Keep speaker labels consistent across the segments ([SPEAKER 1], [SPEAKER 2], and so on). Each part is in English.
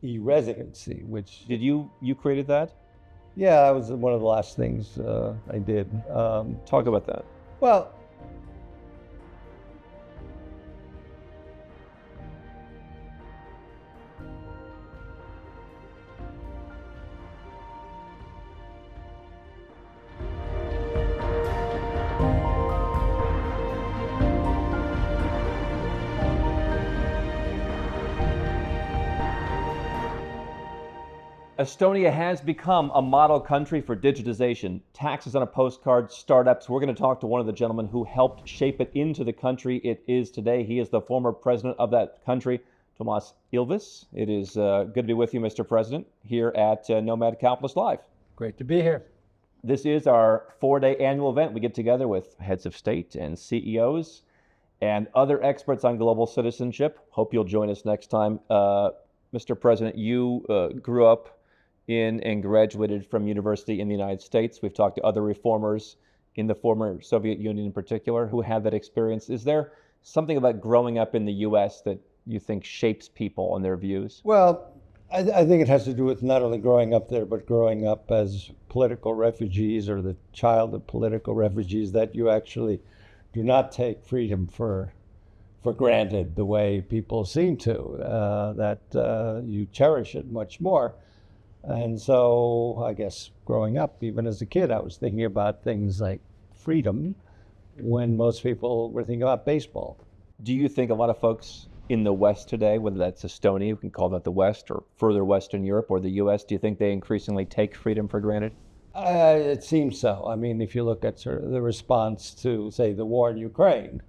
[SPEAKER 1] E-Residency, which...
[SPEAKER 2] Did you created that?
[SPEAKER 1] Yeah, that was one of the last things I did.
[SPEAKER 2] Talk about that.
[SPEAKER 1] Well,
[SPEAKER 2] Estonia has become a model country for digitization. Taxes on a postcard, startups. We're going to talk to one of the gentlemen who helped shape it into the country it is today. He is the former president of that country, Toomas Ilves. It is good to be with you, Mr. President, here at Nomad Capitalist Live.
[SPEAKER 1] great to be here.
[SPEAKER 2] This is our 4-day annual event. We get together with heads of state and CEOs and other experts on global citizenship. Hope you'll join us next time. Mr. President, you grew up in and graduated from university in the United States. We've talked to other reformers in the former Soviet Union in particular who had that experience. Is there something about growing up in the US that you think shapes people and their views?
[SPEAKER 1] Well, I think it has to do with not only growing up there, but growing up as political refugees or the child of political refugees, that you actually do not take freedom for granted the way people seem to, that you cherish it much more. And so I guess growing up, even as a kid, I was thinking about things like freedom when most people were thinking about baseball.
[SPEAKER 2] Do you think a lot of folks in the West today, whether that's Estonia, we can call that the West, or further Western Europe or the US, do you think they increasingly take freedom for granted?
[SPEAKER 1] It seems so. I mean, if you look at sort of the response to, say, the war in Ukraine,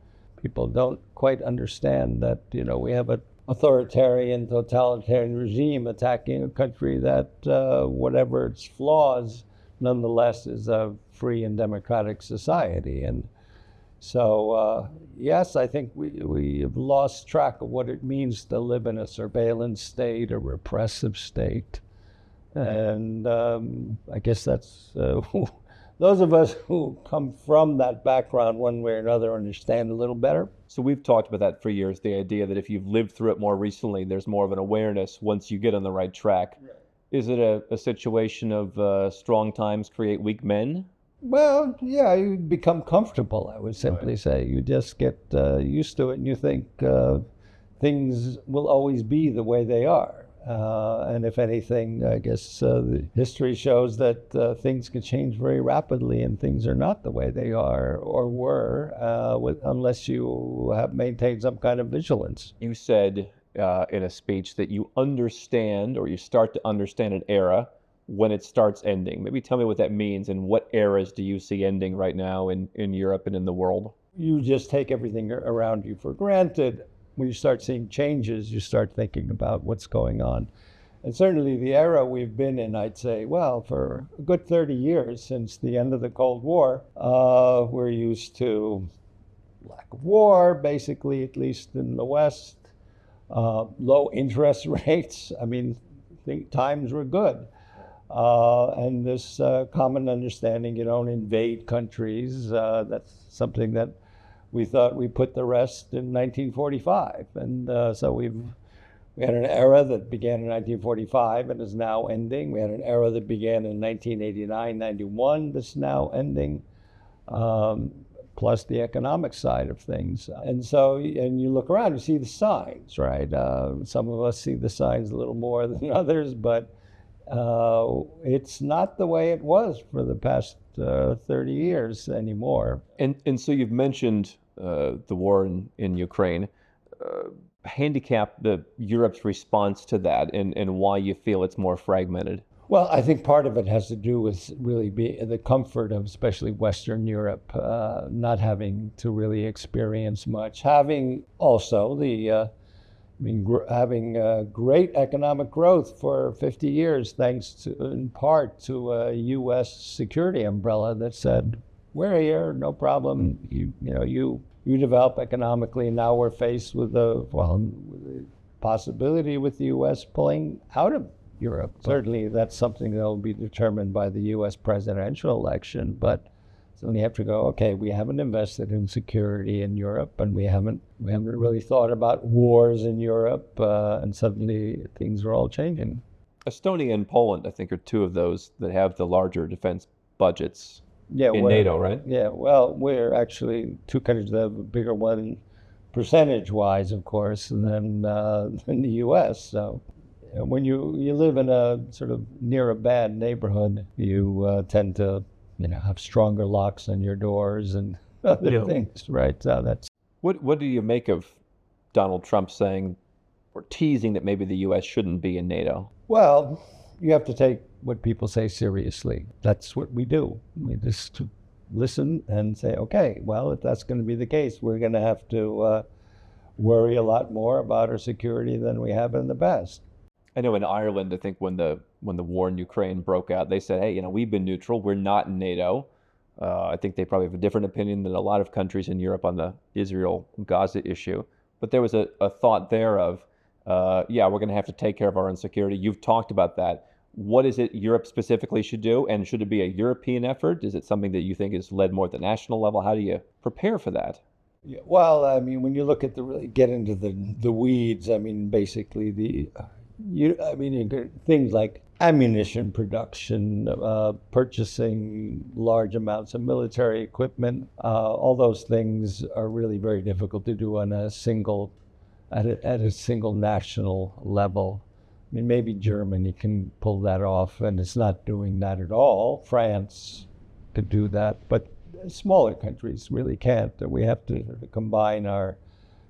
[SPEAKER 1] people don't quite understand that, we have an authoritarian, totalitarian regime attacking a country that, whatever its flaws, nonetheless is a free and democratic society. And so, yes, I think we have lost track of what it means to live in a surveillance state, a repressive state. And I guess that's those of us who come from that background one way or another understand a little better.
[SPEAKER 2] So we've talked about that for years, the idea that if you've lived through it more recently, there's more of an awareness once you get on the right track. Right. Is it a situation of strong times create weak men?
[SPEAKER 1] Well, yeah, you become comfortable, I would simply say. You just get used to it and you think things will always be the way they are. And if anything, I guess the history shows that things can change very rapidly and things are not the way they are or were unless you have maintained some kind of vigilance.
[SPEAKER 2] You said in a speech that you understand, or you start to understand, an era when it starts ending. Maybe tell me what that means and what eras do you see ending right now in Europe and in the world?
[SPEAKER 1] You just take everything around you for granted. When you start seeing changes, you start thinking about what's going on. And certainly the era we've been in, I'd say, well, for a good 30 years since the end of the Cold War, we're used to lack of war, basically, at least in the West, low interest rates. I mean, I think times were good. And this common understanding, you don't invade countries, that's something that we thought we put the rest in 1945. And so we had an era that began in 1945 and is now ending. We had an era that began in 1989, 91 that's now ending, plus the economic side of things. And so, and you look around, you see the signs, right? Some of us see the signs a little more than others, but it's not the way it was for the past 30 years anymore.
[SPEAKER 2] And so you've mentioned the war in Ukraine. Handicap Europe's response to that and why you feel it's more fragmented.
[SPEAKER 1] Well, I think part of it has to do with really the comfort of especially Western Europe not having to really experience much, having also having great economic growth for 50 years, thanks to, in part to a U.S. security umbrella that said, we're here, no problem. You develop economically, and now we're faced with the possibility with the U.S. pulling out of Europe. Certainly, that's something that will be determined by the U.S. presidential election, but So you have to go, okay, we haven't invested in security in Europe, and we haven't really thought about wars in Europe, and suddenly things are all changing.
[SPEAKER 2] Estonia and Poland, I think, are two of those that have the larger defense budgets
[SPEAKER 1] Yeah,
[SPEAKER 2] in NATO, right?
[SPEAKER 1] Yeah, well, we're actually two countries that have a bigger one percentage-wise, of course, than the U.S. So when you live in a sort of near a bad neighborhood, you tend to have stronger locks on your doors and other things, right? That's
[SPEAKER 2] What do you make of Donald Trump saying or teasing that maybe the U.S. shouldn't be in NATO?
[SPEAKER 1] Well, you have to take what people say seriously. That's what we do. We just listen and say, okay, well, if that's going to be the case, we're going to have to worry a lot more about our security than we have in the past.
[SPEAKER 2] I know in Ireland, I think when the war in Ukraine broke out, they said, hey, we've been neutral. We're not in NATO. I think they probably have a different opinion than a lot of countries in Europe on the Israel-Gaza issue. But there was a thought there of, yeah, we're going to have to take care of our own security. You've talked about that. What is it Europe specifically should do? And should it be a European effort? Is it something that you think is led more at the national level? How do you prepare for that?
[SPEAKER 1] Yeah, well, I mean, when you look at get into the weeds, I mean, basically things like ammunition production, purchasing large amounts of military equipment, all those things are really very difficult to do on a single national level. I mean, maybe Germany can pull that off, and it's not doing that at all. France could do that, but smaller countries really can't. We have to combine our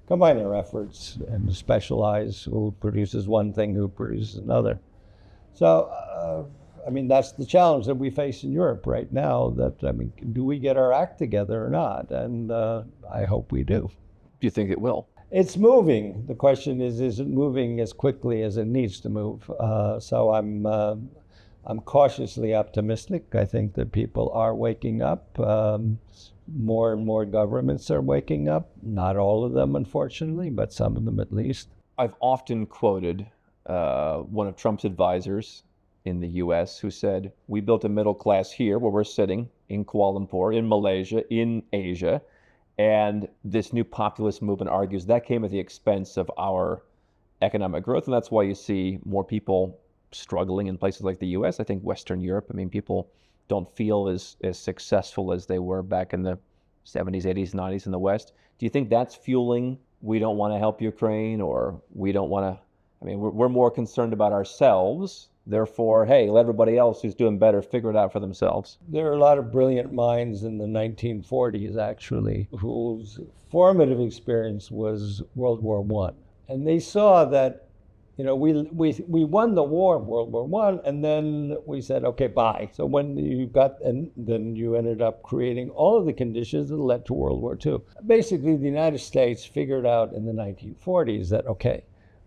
[SPEAKER 1] efforts and specialize who produces one thing, who produces another. So, I mean, that's the challenge that we face in Europe right now. Do we get our act together or not? And I hope we do.
[SPEAKER 2] Do you think it will?
[SPEAKER 1] It's moving. The question is it moving as quickly as it needs to move? So I'm cautiously optimistic. I think that people are waking up. More and more governments are waking up. Not all of them, unfortunately, but some of them at least.
[SPEAKER 2] I've often quoted one of Trump's advisors in the U.S. who said, we built a middle class here where we're sitting in Kuala Lumpur, in Malaysia, in Asia. And this new populist movement argues that came at the expense of our economic growth. And that's why you see more people struggling in places like the U.S. I think Western Europe, I mean, people don't feel as successful as they were back in the 70s, 80s, 90s in the West. Do you think that's fueling, we don't want to help Ukraine, or we don't want to, I mean, we're more concerned about ourselves. Therefore, hey, let everybody else who's doing better figure it out for themselves.
[SPEAKER 1] There are a lot of brilliant minds in the 1940s, actually, whose formative experience was World War I. And they saw that, we won the war, World War I, and then we said, okay, bye. So then you ended up creating all of the conditions that led to World War II. Basically, the United States figured out in the 1940s that, okay,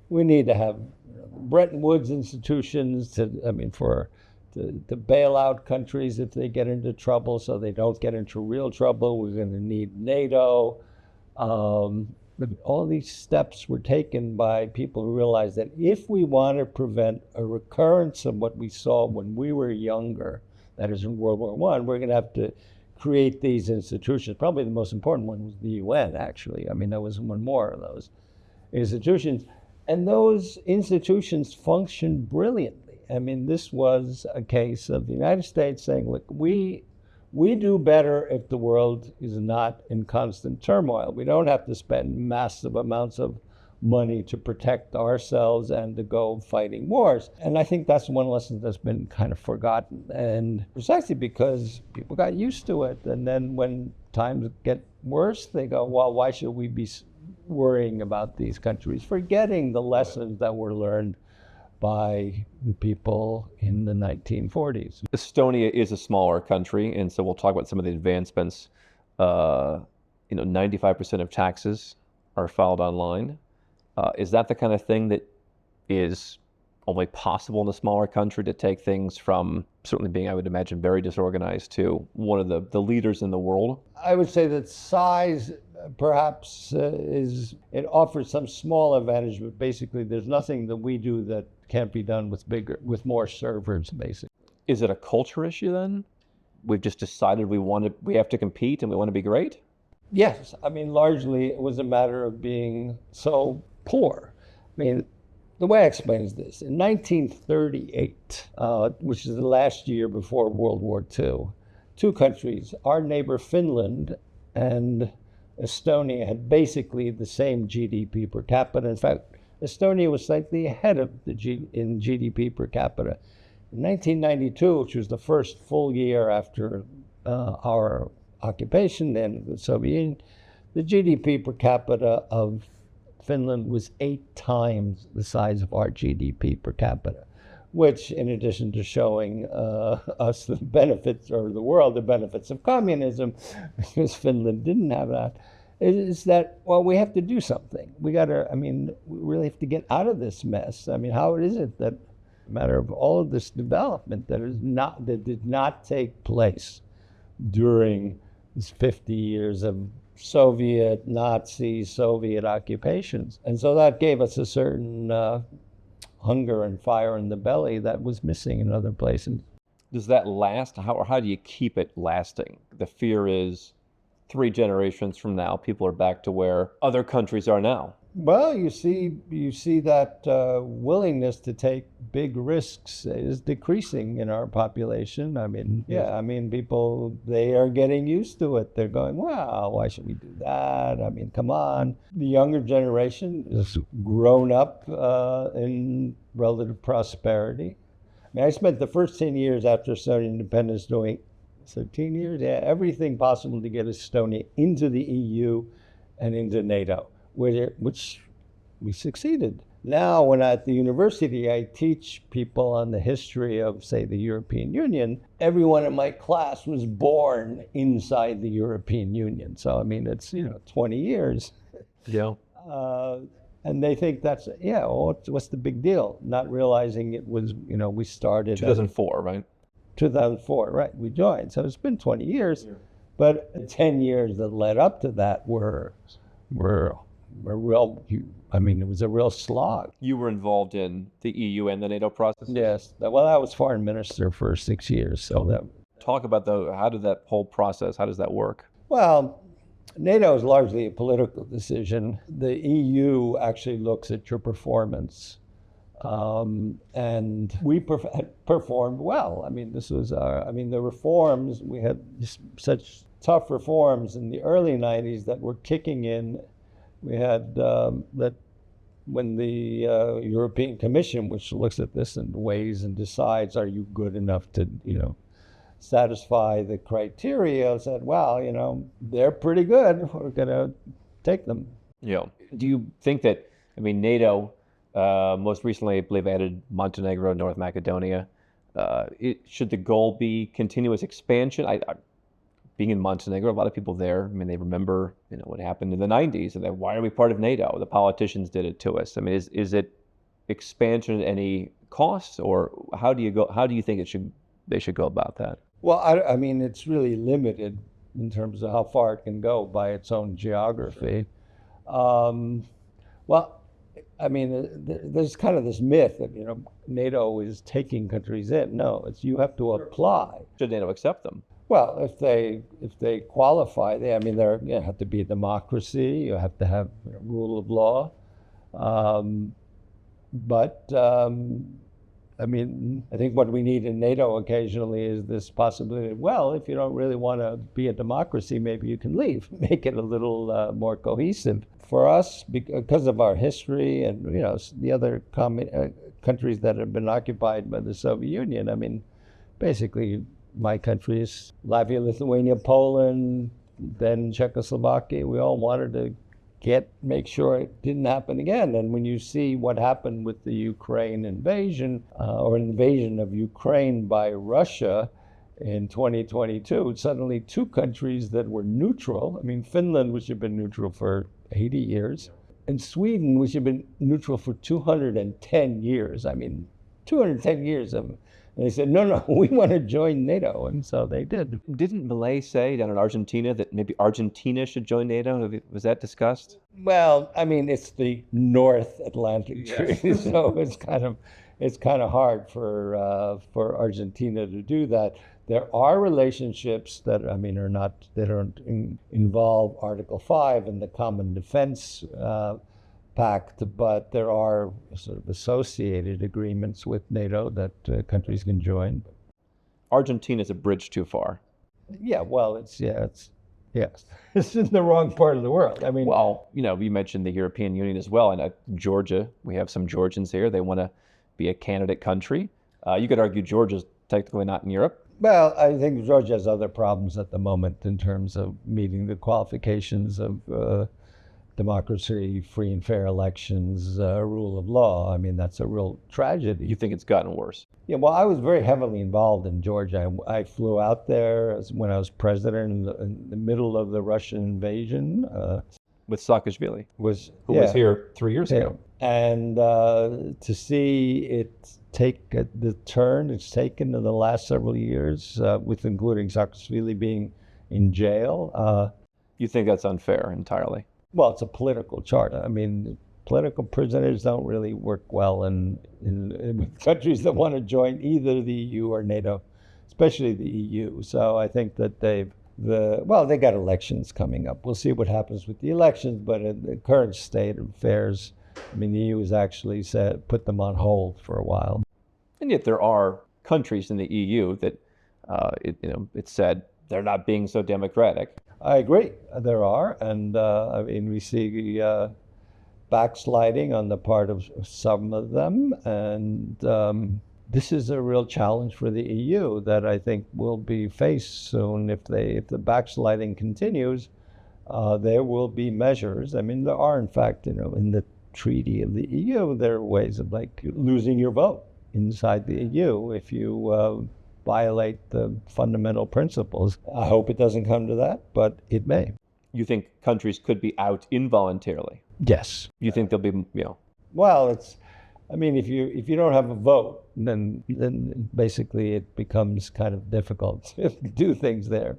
[SPEAKER 1] we need to have Bretton Woods institutions to bail out countries if they get into trouble so they don't get into real trouble. We're going to need NATO. All these steps were taken by people who realized that if we want to prevent a recurrence of what we saw when we were younger, that is in World War I, we're going to have to create these institutions. Probably the most important one was the UN, actually. I mean, there was one more of those institutions. And those institutions functioned brilliantly. I mean, this was a case of the United States saying, look, we do better if the world is not in constant turmoil. We don't have to spend massive amounts of money to protect ourselves and to go fighting wars. And I think that's one lesson that's been kind of forgotten. And precisely because people got used to it. And then when times get worse, they go, well, why should we be worrying about these countries, forgetting the lessons that were learned by the people in the 1940s.
[SPEAKER 2] Estonia is a smaller country, and so we'll talk about some of the advancements. 95% of taxes are filed online. Is that the kind of thing that is only possible in a smaller country, to take things from certainly being, I would imagine, very disorganized to one of the leaders in the world?
[SPEAKER 1] I would say that size perhaps it offers some small advantage, but basically there's nothing that we do that can't be done with more servers, basically.
[SPEAKER 2] Is it a culture issue then? we've just decided we have to compete and we want to be great?
[SPEAKER 1] Yes, I mean, largely it was a matter of being so poor. I mean, the way I explain is this. In 1938, which is the last year before World War II, two countries, our neighbor Finland and Estonia, had basically the same GDP per capita. In fact, Estonia was slightly ahead of in GDP per capita. In 1992, which was the first full year after our occupation, then the Soviet Union, the GDP per capita of Finland was 8 times the size of our GDP per capita, which, in addition to showing us the benefits, or the world the benefits of communism, because Finland didn't have that, is that, well, we have to do something. We really have to get out of this mess. I mean, how is it that a matter of all of this development that did not take place during this 50 years of Soviet, Nazi, Soviet occupations? And so that gave us a certain hunger and fire in the belly that was missing in other places.
[SPEAKER 2] Does that last? How do you keep it lasting? The fear is 3 generations from now, people are back to where other countries are now.
[SPEAKER 1] Well, you see that willingness to take big risks is decreasing in our population. I mean, people, they are getting used to it. They're going, well, why should we do that? I mean, come on. The younger generation has grown up in relative prosperity. I mean, I spent the first 10 years after Estonian independence doing 13 years, everything possible to get Estonia into the EU and into NATO, which we succeeded. Now, when at the university, I teach people on the history of, say, the European Union. Everyone in my class was born inside the European Union. So, I mean, it's, 20 years.
[SPEAKER 2] Yeah.
[SPEAKER 1] And they think that's, what's the big deal? Not realizing it was, we started
[SPEAKER 2] 2004, right?
[SPEAKER 1] 2004, right? We joined. So it's been 20 years, but the 10 years that led up to that were real. I mean, it was a real slog.
[SPEAKER 2] You were involved in the EU and the NATO process?
[SPEAKER 1] Yes. Well, I was foreign minister for 6 years. So that.
[SPEAKER 2] Talk about how does that work?
[SPEAKER 1] Well, NATO is largely a political decision. The EU actually looks at your performance. And we performed well. I mean, the reforms, we had such tough reforms in the early 90s that were kicking in. We had that when the European Commission, which looks at this and weighs and decides, are you good enough to, satisfy the criteria, said, well, they're pretty good. We're going to take them.
[SPEAKER 2] Yeah. Do you think that, NATO, most recently, I believe, added Montenegro, North Macedonia. Should the goal be continuous expansion? Being in Montenegro, a lot of people there, they remember, what happened in the 90s, and then why are we part of NATO? The politicians did it to us. I mean, is it expansion at any cost, or how do you think they should go about that?
[SPEAKER 1] Well, I mean, it's really limited in terms of how far it can go by its own geography. There's kind of this myth that, NATO is taking countries in. No, you have to apply.
[SPEAKER 2] Should NATO accept them?
[SPEAKER 1] Well, if they qualify, there have to be a democracy. You have to have rule of law. I think what we need in NATO occasionally is this possibility. Well, if you don't really want to be a democracy, maybe you can leave. Make it a little more cohesive. For us, because of our history and the other countries that have been occupied by the Soviet Union, basically my countries, Latvia, Lithuania, Poland, then Czechoslovakia, we all wanted to make sure it didn't happen again. And when you see what happened with the Ukraine invasion, or invasion of Ukraine by Russia in 2022, suddenly 2 countries that were neutral, Finland, which had been neutral for 80 years, and Sweden, which had been neutral for 210 years. 210 years of. And they said, no, we want to join NATO. And so they did.
[SPEAKER 2] Didn't Milei say down in Argentina that maybe Argentina should join NATO? Was that discussed?
[SPEAKER 1] Well, it's the North Atlantic Treaty, so it's kind of, it's kind of hard for Argentina to do that. There are relationships that don't involve Article 5 and the Common Defense Pact, but there are sort of associated agreements with NATO that countries can join.
[SPEAKER 2] Argentina is a bridge too far.
[SPEAKER 1] Yeah, well, yes, it's in the wrong part of the world. I mean,
[SPEAKER 2] well, you mentioned the European Union as well, and Georgia. We have some Georgians here. They want to be a candidate country. You could argue Georgia's technically not in Europe.
[SPEAKER 1] Well, I think Georgia has other problems at the moment in terms of meeting the qualifications of democracy, free and fair elections, rule of law. I mean, that's a real tragedy.
[SPEAKER 2] You think it's gotten worse?
[SPEAKER 1] Yeah, well, I was very heavily involved in Georgia. I flew out there when I was president in the middle of the Russian invasion.
[SPEAKER 2] With Saakashvili, who was here 3 years ago.
[SPEAKER 1] And to see it take the turn it's taken in the last several years, with including Saakashvili being in jail.
[SPEAKER 2] You think that's unfair entirely?
[SPEAKER 1] Well, it's a political chart. I mean, political prisoners don't really work well in countries that want to join either the EU or NATO, especially the EU. So I think that they got elections coming up. We'll see what happens with the elections, but in the current state of affairs, I mean, the EU has actually put them on hold for a while.
[SPEAKER 2] And yet there are countries in the EU that it said they're not being so democratic.
[SPEAKER 1] I agree. There are, and we see backsliding on the part of some of them, and this is a real challenge for the EU that I think will be faced soon. If the backsliding continues, there will be measures. I mean, there are, in fact, in the treaty of the EU, there are ways of like losing your vote inside the EU if you violate the fundamental principles. I hope it doesn't come to that, but it may.
[SPEAKER 2] You think countries could be out involuntarily?
[SPEAKER 1] Yes.
[SPEAKER 2] You think they'll be,
[SPEAKER 1] Well, if you don't have a vote, then basically it becomes kind of difficult to do things there.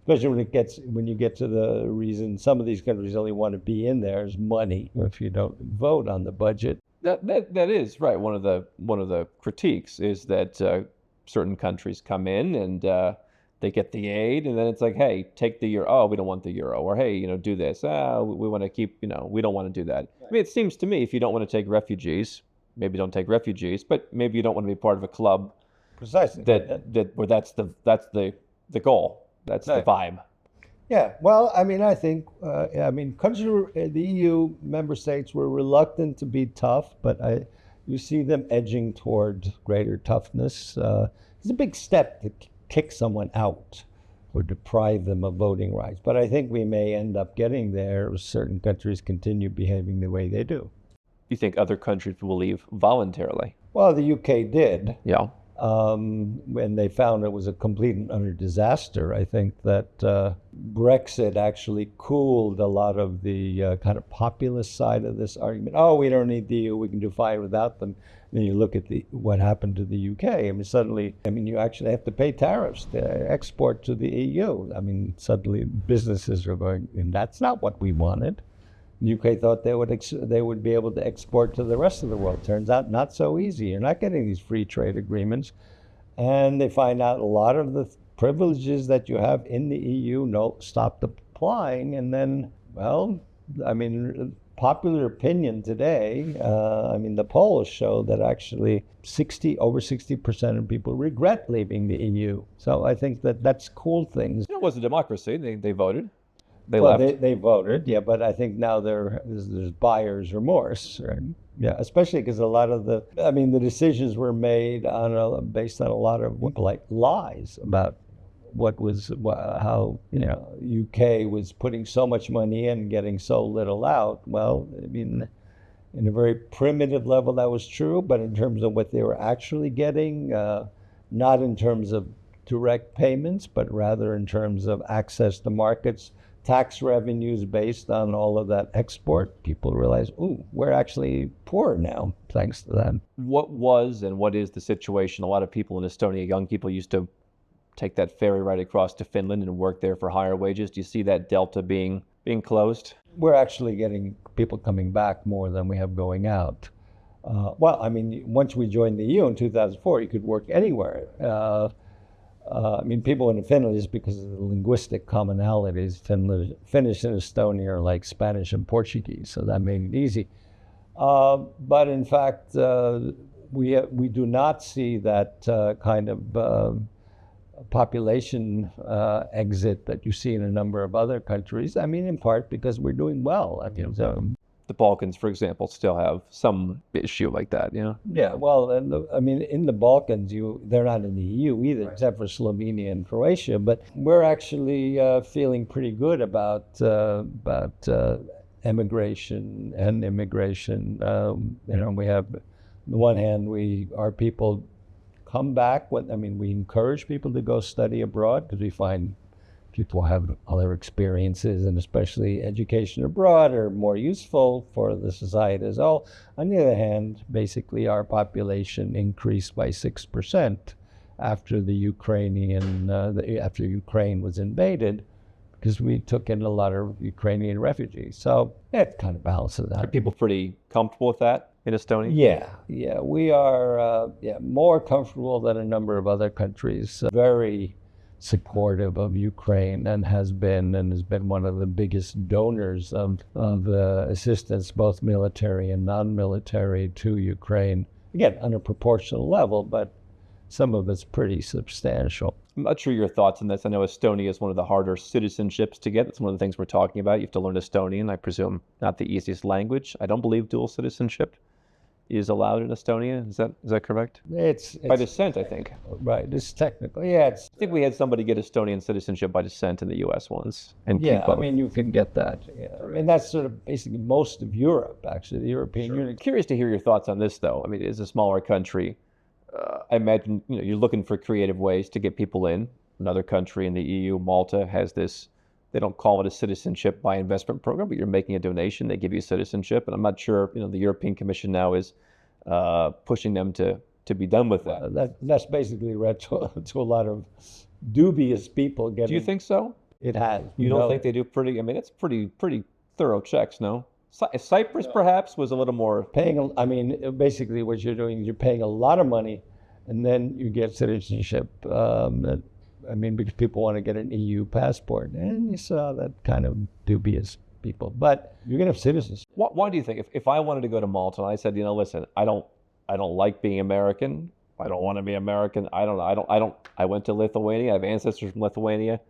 [SPEAKER 1] Especially when you get to the reason some of these countries only want to be in there is money. If you don't vote on the budget.
[SPEAKER 2] That is right. One of the critiques is that certain countries come in and they get the aid, and then it's like, hey, take the euro. Oh, we don't want the euro. Or hey, do this. We want to keep. We don't want to do that. I mean, it seems to me if you don't want to take refugees, maybe don't take refugees, but maybe you don't want to be part of a club.
[SPEAKER 1] Precisely.
[SPEAKER 2] Where that's the goal. That's the vibe.
[SPEAKER 1] Yeah. Well, I think countries, the EU member states were reluctant to be tough, but you see them edging toward greater toughness. It's a big step to kick someone out or deprive them of voting rights. But I think we may end up getting there if certain countries continue behaving the way they do.
[SPEAKER 2] You think other countries will leave voluntarily?
[SPEAKER 1] Well, the UK did.
[SPEAKER 2] Yeah.
[SPEAKER 1] When they found it was a complete and utter disaster. I think that Brexit actually cooled a lot of the kind of populist side of this argument. Oh, we don't need the EU, we can do fine without them. Then you look at what happened to the UK. Suddenly, you actually have to pay tariffs to export to the EU. Suddenly businesses are going, and that's not what we wanted. The UK thought they would be able to export to the rest of the world. Turns out not so easy. You're not getting these free trade agreements. And they find out a lot of the privileges that you have in the EU stopped applying. And then, popular opinion today, the polls show that actually over 60% of people regret leaving the EU. So I think that's cool things.
[SPEAKER 2] It was a democracy. They voted. They
[SPEAKER 1] voted, yeah, but I think now there's buyer's remorse, right? Yeah, especially because a lot of the decisions were made based on a lot of lies about how UK was putting so much money in and getting so little out. Well, in a very primitive level that was true, but in terms of what they were actually getting, not in terms of direct payments, but rather in terms of access to markets, tax revenues based on all of that export, people realize, we're actually poor now, thanks to that.
[SPEAKER 2] What was and what is the situation? A lot of people in Estonia, young people, used to take that ferry right across to Finland and work there for higher wages. Do you see that delta being closed?
[SPEAKER 1] We're actually getting people coming back more than we have going out. Well, I mean, once we joined the EU in 2004, you could work anywhere. I mean, people in Finland, just because of the linguistic commonalities, Finnish and Estonia are like Spanish and Portuguese, so that made it easy. But in fact, we do not see that kind of population exit that you see in a number of other countries. I mean, in part because we're doing well. I mean,
[SPEAKER 2] The Balkans, for example, still have some issue like that, you know?
[SPEAKER 1] yeah, well, and I mean, in the Balkans, they're not in the EU either, right, except for Slovenia and Croatia. But we're actually feeling pretty good about emigration and immigration. You know, we have, on the one hand, our people come back. I mean, we encourage people to go study abroad because we find people have other experiences, and especially education abroad are more useful for the society as a whole. On the other hand, basically our population increased by 6% after after Ukraine was invaded, because we took in a lot of Ukrainian refugees. So it kind of balances out.
[SPEAKER 2] Are people pretty comfortable with that in Estonia?
[SPEAKER 1] Yeah, we are more comfortable than a number of other countries. Very supportive of Ukraine and has been one of the biggest donors of assistance, both military and non-military, to Ukraine. Again, on a proportional level, but some of it's pretty substantial.
[SPEAKER 2] I'm not sure your thoughts on this. I know Estonia is one of the harder citizenships to get. That's one of the things we're talking about. You have to learn Estonian, I presume, not the easiest language. I don't believe dual citizenship is allowed in Estonia. Is that correct?
[SPEAKER 1] It's
[SPEAKER 2] by descent, I think.
[SPEAKER 1] Right. It's technical. Yeah.
[SPEAKER 2] I think we had somebody get Estonian citizenship by descent in the U.S. once. And
[SPEAKER 1] yeah, I mean, you can get that. Yeah. I mean, that's sort of basically most of Europe, actually, the European Union.
[SPEAKER 2] Curious to hear your thoughts on this, though. I mean, it's a smaller country. I imagine you're looking for creative ways to get people in. Another country in the EU, Malta, has this. They don't call it a citizenship by investment program, but you're making a donation. They give you citizenship, and I'm not sure. The European Commission now is pushing them to be done with that.
[SPEAKER 1] That's basically led to a lot of dubious people getting.
[SPEAKER 2] Do you think so?
[SPEAKER 1] It has.
[SPEAKER 2] You don't think they do pretty? I mean, it's pretty thorough checks, no? Cyprus perhaps was a little more
[SPEAKER 1] paying. I mean, basically, what you're doing is you're paying a lot of money, and then you get citizenship. I mean, because people want to get an EU passport, and you saw that kind of dubious people. But you're gonna have citizenship.
[SPEAKER 2] Why do you think if I wanted to go to Malta and I said, listen, I don't like being American. I don't want to be American. I went to Lithuania. I have ancestors from Lithuania.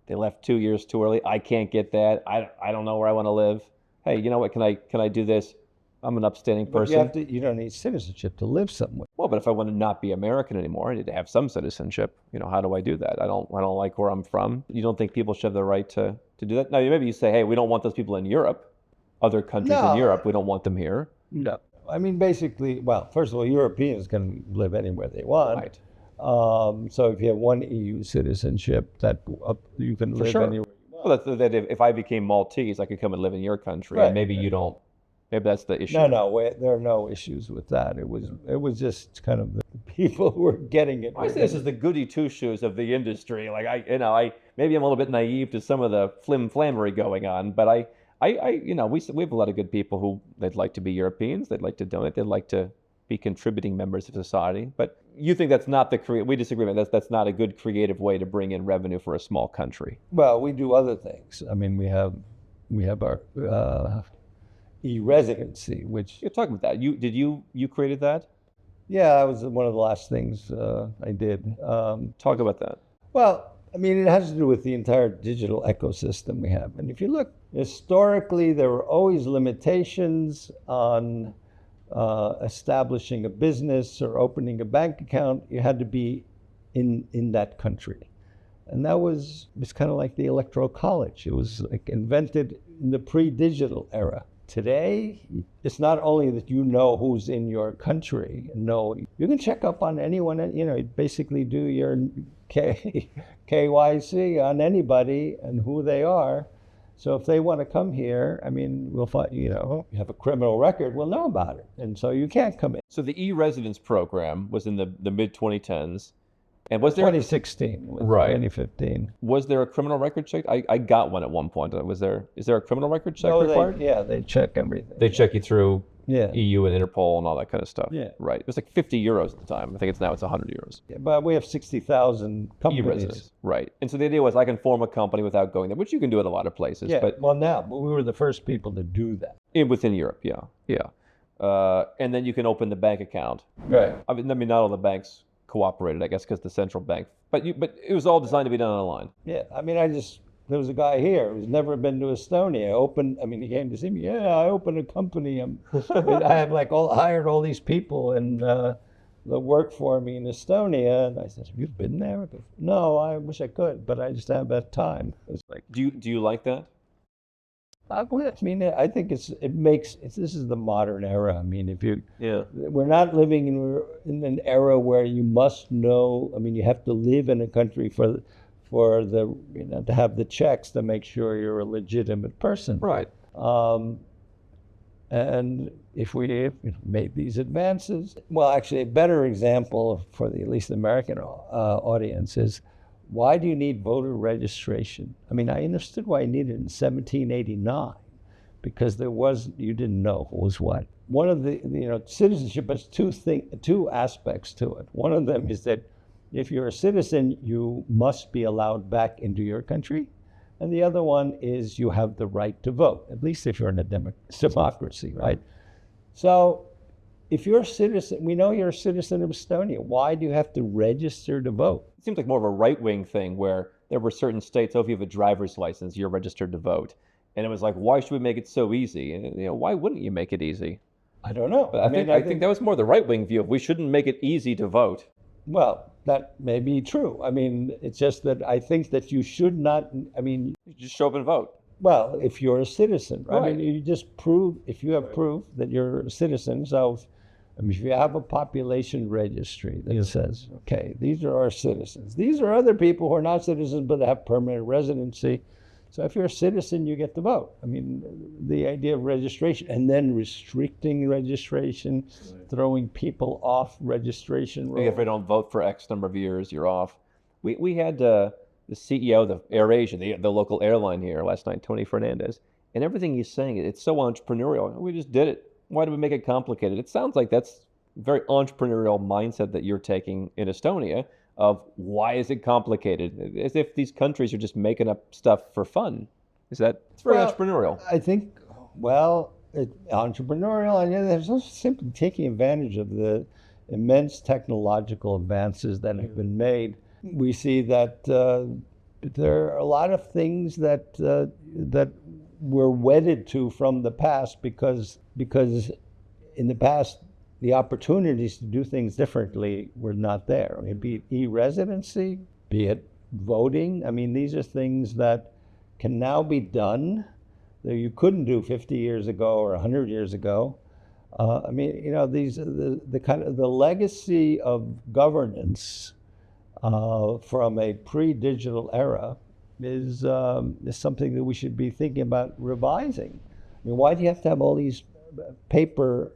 [SPEAKER 2] They left 2 years too early. I can't get that. I don't know where I want to live. Hey, you know what? Can I do this? I'm an upstanding person.
[SPEAKER 1] You don't need citizenship to live somewhere.
[SPEAKER 2] Well, but if I want to not be American anymore, I need to have some citizenship. How do I do that? I don't like where I'm from. You don't think people should have the right to do that? Now, maybe you say, hey, we don't want those people in Europe. Other countries in Europe, we don't want them here.
[SPEAKER 1] No. I mean, basically, well, first of all, Europeans can live anywhere they want.
[SPEAKER 2] Right.
[SPEAKER 1] So if you have one EU citizenship, that you can live anywhere you want.
[SPEAKER 2] Well, that if I became Maltese, I could come and live in your country, right. And maybe you don't. Maybe that's the issue.
[SPEAKER 1] No, there are no issues with that. It was just kind of the people who were getting it.
[SPEAKER 2] I say this is the goody two shoes of the industry. Like I maybe I'm a little bit naive to some of the flim-flammery going on, but we have a lot of good people who they'd like to be Europeans, they'd like to donate, they'd like to be contributing members of society. But you think that's not we disagree with that. That's not a good creative way to bring in revenue for a small country.
[SPEAKER 1] Well, we do other things. I mean, we have our E-Residency, which
[SPEAKER 2] you're talking about that. You created that?
[SPEAKER 1] Yeah, that was one of the last things I did.
[SPEAKER 2] Talk about that.
[SPEAKER 1] Well, I mean, it has to do with the entire digital ecosystem we have. And if you look historically, there were always limitations on establishing a business or opening a bank account. You had to be in that country. And it's kind of like the Electoral College. It was like invented in the pre-digital era. Today, it's not only that you know who's in your country. No, you can check up on anyone. Basically do your KYC on anybody and who they are. So if they want to come here, I mean, we'll find, you have a criminal record, we'll know about it. And so you can't come in.
[SPEAKER 2] So the e-residence program was in the mid-2010s. And was there
[SPEAKER 1] 2016,
[SPEAKER 2] right?
[SPEAKER 1] 2015.
[SPEAKER 2] Was there a criminal record check? I got one at one point. Is there a criminal record check required?
[SPEAKER 1] They check everything.
[SPEAKER 2] They check you through
[SPEAKER 1] Yeah.
[SPEAKER 2] EU and Interpol and all that kind of stuff.
[SPEAKER 1] Yeah.
[SPEAKER 2] Right. It was like 50 euros at the time. I think it's 100 euros.
[SPEAKER 1] Yeah, but we have 60,000 companies.
[SPEAKER 2] E-residents. Right. And so the idea was I can form a company without going there, which you can do at a lot of places.
[SPEAKER 1] Yeah,
[SPEAKER 2] But
[SPEAKER 1] well now, but we were the first people to do that.
[SPEAKER 2] within Europe, yeah. And then you can open the bank account.
[SPEAKER 1] Right.
[SPEAKER 2] I mean, not all the banks cooperated, I guess, because the central bank. But it was all designed to be done online.
[SPEAKER 1] Yeah, I mean, there was a guy here who's never been to Estonia. He came to see me. Yeah, I opened a company. I have hired all these people and that work for me in Estonia. And I said, have you been there? Goes, no, I wish I could, but I just haven't had time. It's like,
[SPEAKER 2] Do you like that?
[SPEAKER 1] I mean, I think this is the modern era. I mean, we're not living in an era where you must know. I mean, you have to live in a country for the to have the checks to make sure you're a legitimate person.
[SPEAKER 2] Right.
[SPEAKER 1] And if we made these advances, well, actually, a better example for at least the American audience is, why do you need voter registration? I mean, I understood why you needed it in 1789, because you didn't know who was what. One of the, citizenship has two aspects to it. One of them is that if you're a citizen, you must be allowed back into your country. And the other one is you have the right to vote, at least if you're in a democracy, right? So if you're a citizen, we know you're a citizen of Estonia. Why do you have to register to vote?
[SPEAKER 2] It seems like more of a right-wing thing where there were certain states, if you have a driver's license, you're registered to vote. And it was like, why should we make it so easy? And, why wouldn't you make it easy?
[SPEAKER 1] I don't know.
[SPEAKER 2] But I think that was more the right-wing view of we shouldn't make it easy to vote.
[SPEAKER 1] Well, that may be true. I mean, it's just that I think that you should not,
[SPEAKER 2] You just show up and vote.
[SPEAKER 1] Well, if you're a citizen, right?
[SPEAKER 2] Right.
[SPEAKER 1] I mean, you just prove, if you have proof that you're a citizen, so if you have a population registry that says, okay, these are our citizens. These are other people who are not citizens but have permanent residency. So if you're a citizen, you get to vote. I mean, the idea of registration and then restricting registration, throwing people off registration rolls.
[SPEAKER 2] If they don't vote for X number of years, you're off. We had the CEO of the AirAsia, the local airline here last night, Tony Fernandez, and everything he's saying, it's so entrepreneurial. We just did it. Why do we make it complicated? It sounds like that's a very entrepreneurial mindset that you're taking in Estonia of why is it complicated? As if these countries are just making up stuff for fun. It's very entrepreneurial.
[SPEAKER 1] I think, entrepreneurial, and there's also simply taking advantage of the immense technological advances that have been made. We see that there are a lot of things that we're wedded to from the past because in the past the opportunities to do things differently were not there. I mean, be it E-Residency, be it voting. I mean, these are things that can now be done that you couldn't do 50 years ago or 100 years ago. These the legacy of governance from a pre-digital era is something that we should be thinking about revising. I mean, why do you have to have all these paper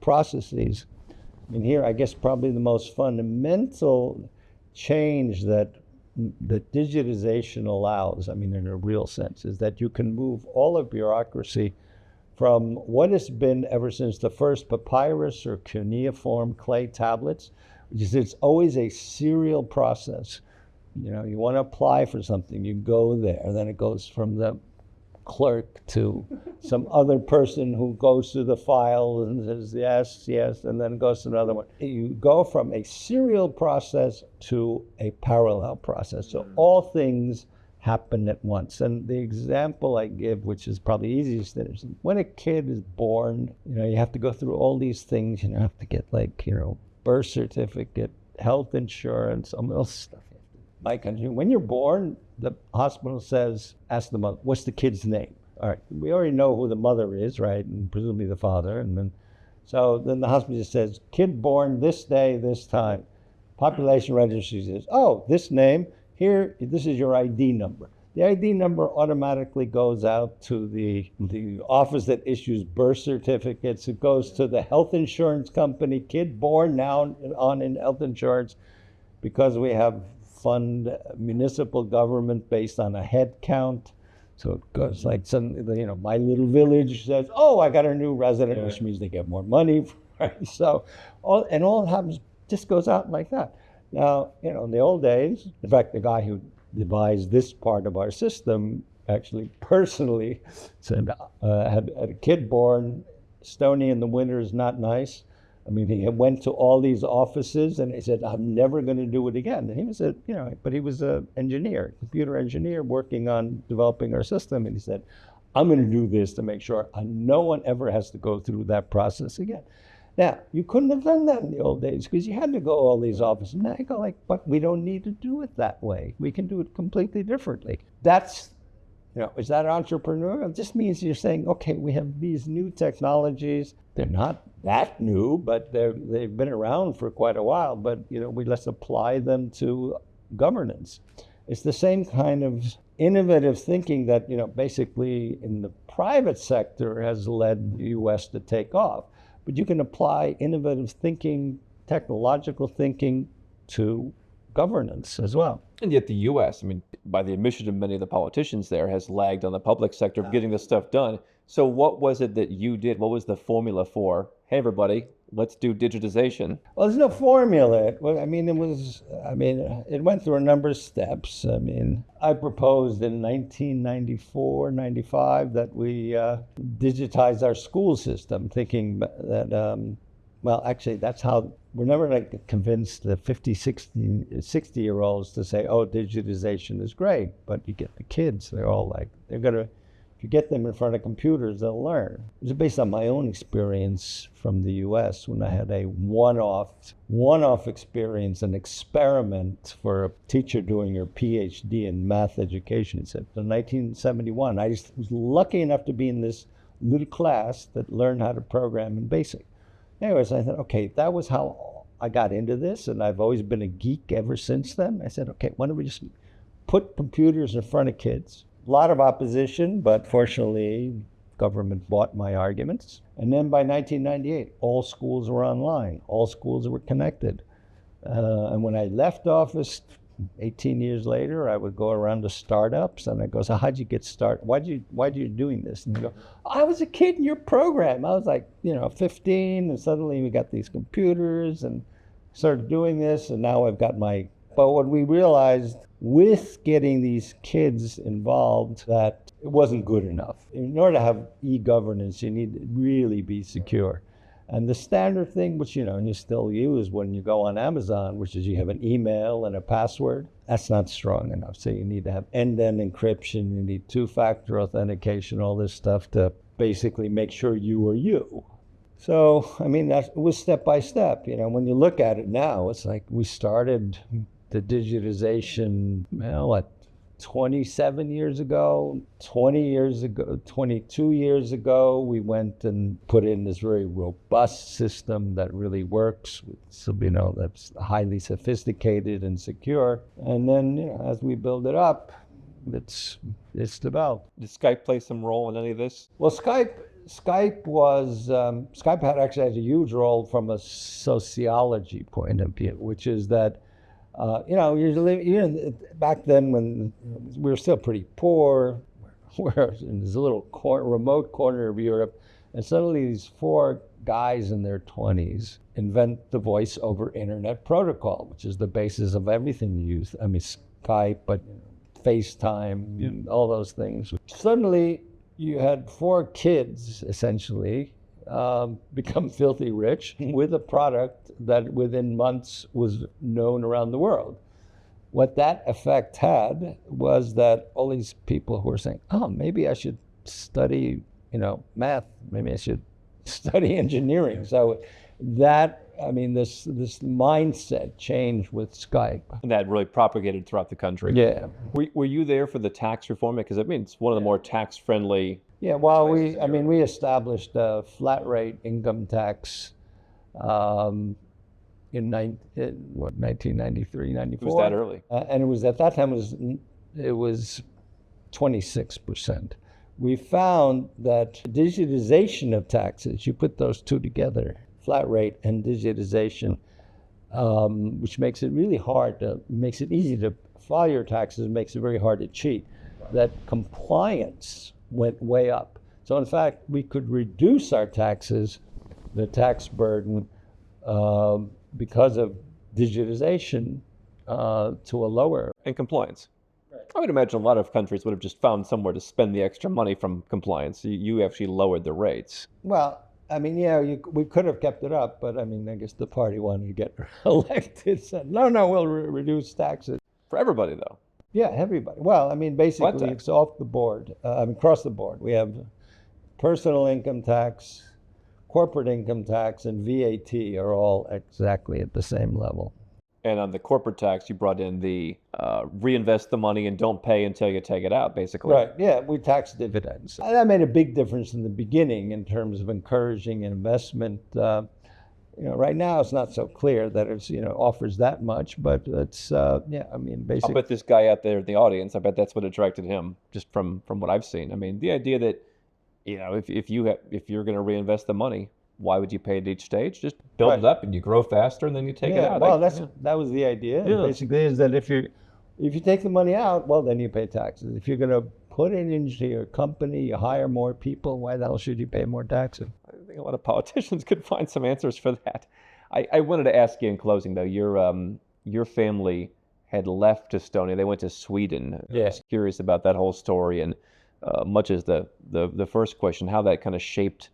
[SPEAKER 1] processes? I mean, here, I guess probably the most fundamental change that digitization allows, I mean, in a real sense, is that you can move all of bureaucracy from what has been ever since the first papyrus or cuneiform clay tablets, which is it's always a serial process. You want to apply for something, you go there, then it goes from the clerk to some other person who goes to the file and says yes, and then goes to another one. You go from a serial process to a parallel process. So all things happen at once. And the example I give, which is probably easiest, is when a kid is born, you have to go through all these things. You have to get birth certificate, health insurance, all this stuff. My country, when you're born, the hospital says, ask the mother, what's the kid's name? All right, we already know who the mother is, right? And presumably the father. And then the hospital just says, kid born this day, this time. Population registry says, oh, this name, here, this is your ID number. The ID number automatically goes out to the office that issues birth certificates. It goes to the health insurance company, kid born now on in health insurance, because we have fund municipal government based on a head count. So it goes like my little village says, "Oh, I got a new resident," which means they get more money. Right? So all happens just goes out like that. Now, in the old days, in fact, the guy who devised this part of our system actually personally said, had a kid born, Estonia in the winter is not nice. I mean, he went to all these offices and he said, I'm never going to do it again. And he was but he was an engineer, computer engineer working on developing our system. And he said, I'm going to do this to make sure no one ever has to go through that process again. Now, you couldn't have done that in the old days because you had to go all these offices. Now you go but we don't need to do it that way. We can do it completely differently. That's, is that entrepreneurial? It just means you're saying, okay, we have these new technologies. They're not that new, but they've been around for quite a while. But, let's apply them to governance. It's the same kind of innovative thinking that, basically in the private sector has led the U.S. to take off. But you can apply innovative thinking, technological thinking to governance as well.
[SPEAKER 2] And yet the U.S., by the admission of many of the politicians there, has lagged on the public sector of getting this stuff done. So what was it that you did? What was the formula for, hey, everybody, let's do digitization?
[SPEAKER 1] Well, there's no formula. It went through a number of steps. I proposed in 1994, 95 that we digitize our school system, thinking that, that's how we're never convinced the 50, 60-year-olds to say, oh, digitization is great. But you get the kids, they're all if you get them in front of computers, they'll learn. It was based on my own experience from the US when I had a one-off experience, an experiment for a teacher doing her PhD in math education. He said, in 1971, I just was lucky enough to be in this little class that learned how to program in BASIC. Anyways, I thought, okay, that was how I got into this, and I've always been a geek ever since then. I said, okay, why don't we just put computers in front of kids? A lot of opposition, but fortunately, government bought my arguments. And then by 1998, all schools were online. All schools were connected. And when I left office 18 years later, I would go around to startups and I go, so how'd you get started? Why'd you doing this? And they go, I was a kid in your program. I was 15, and suddenly we got these computers and started doing this, and now I've got but what we realized with getting these kids involved, that it wasn't good enough. In order to have e-governance, you need to really be secure. And the standard thing, which you still use when you go on Amazon, which is you have an email and a password, that's not strong enough. So you need to have end-to-end encryption, you need two-factor authentication, all this stuff to basically make sure you are you. So, that was step by step. When you look at it now, it's like we started the digitization, 27 years ago, 20 years ago, 22 years ago, we went and put in this very robust system that really works. So, that's highly sophisticated and secure. And then, as we build it up, it's developed.
[SPEAKER 2] Did Skype play some role in any of this?
[SPEAKER 1] Well, Skype actually had a huge role from a sociology point of view, which is that, back then when we were still pretty poor, we're in this little remote corner of Europe, and suddenly these four guys in their 20s invent the voice over internet protocol, which is the basis of everything you use. Skype, but FaceTime, all those things. Suddenly, you had four kids, essentially, become filthy rich with a product that within months was known around the world. What that effect had was that all these people who were saying, oh, maybe I should study, math, maybe I should study engineering. So that, this mindset changed with Skype.
[SPEAKER 2] And that really propagated throughout the country.
[SPEAKER 1] Yeah.
[SPEAKER 2] Were you there for the tax reform? Because it's one of the more tax-friendly.
[SPEAKER 1] Yeah, well, we established a flat rate income tax in 1993, 94.
[SPEAKER 2] It was that early.
[SPEAKER 1] And it was at that time, it was 26%. We found that digitization of taxes, you put those two together, flat rate and digitization, which makes it really hard makes it easy to file your taxes, makes it very hard to cheat. that compliance went way up. So in fact, we could reduce our taxes, the tax burden, because of digitization to a lower.
[SPEAKER 2] And compliance.
[SPEAKER 1] Right.
[SPEAKER 2] I would imagine a lot of countries would have just found somewhere to spend the extra money from compliance. You actually lowered the rates.
[SPEAKER 1] Well, I mean, yeah, we could have kept it up, but I mean, I guess the party wanted to get elected, said, no, we'll reduce taxes.
[SPEAKER 2] For everybody, though.
[SPEAKER 1] Yeah, everybody. Well, I mean, basically, it's off the board. Across the board. We have personal income tax, corporate income tax, and VAT are all exactly at the same level.
[SPEAKER 2] And on the corporate tax, you brought in the reinvest the money and don't pay until you take it out, basically.
[SPEAKER 1] Right, yeah, we tax dividends. And that made a big difference in the beginning in terms of encouraging investment. Right now it's not so clear that it's, offers that much, but it's, yeah, I mean, basically.
[SPEAKER 2] I'll bet this guy out there in the audience, I bet that's what attracted him, just from what I've seen. I mean, the idea that, if you're going to reinvest the money, why would you pay at each stage? Just build it up and you grow faster and then you take it out.
[SPEAKER 1] Well, that was the idea. Yeah. Basically, is that if you take the money out, well, then you pay taxes. If you're going to put it into your company, you hire more people, why the hell should you pay more taxes?
[SPEAKER 2] I think a lot of politicians could find some answers for that. I wanted to ask you in closing, though, your family had left Estonia. They went to Sweden.
[SPEAKER 1] Yeah.
[SPEAKER 2] I was curious about that whole story, and much as the first question, how that kind of shaped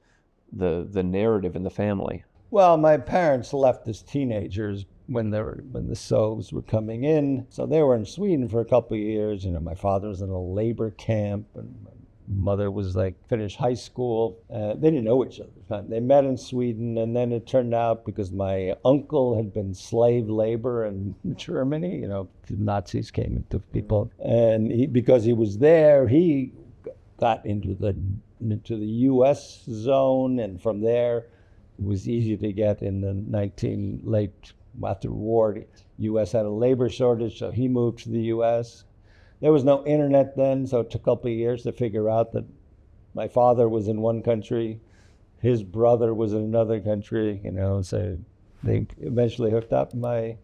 [SPEAKER 2] the narrative in the family.
[SPEAKER 1] Well, my parents left as teenagers when the Sovs were coming in, so they were in Sweden for a couple of years. My father was in a labor camp, and my mother was finished high school. They didn't know each other. They met in Sweden, and then it turned out because my uncle had been slave labor in Germany. The Nazis came into people, and because he was there, he got into the U.S. zone, and from there it was easy to get in the after the war. The U.S. had a labor shortage, so he moved to the U.S. There was no internet then, so it took a couple of years to figure out that my father was in one country, his brother was in another country, so they eventually hooked up. My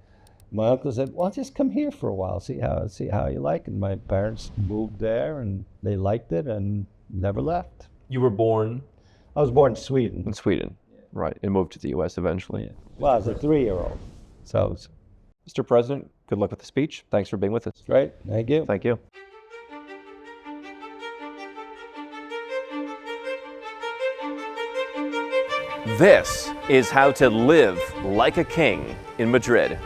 [SPEAKER 1] uncle said, well, just come here for a while, see how you like it. And my parents moved there, and they liked it and never left.
[SPEAKER 2] You were born?
[SPEAKER 1] I was born in Sweden.
[SPEAKER 2] In Sweden, right, and moved to the U.S. eventually.
[SPEAKER 1] Yeah. Well, I was a 3-year-old. So,
[SPEAKER 2] Mr. President, good luck with the speech. Thanks for being with us.
[SPEAKER 1] Great, thank you.
[SPEAKER 2] Thank you. This is how to live like a king in Madrid.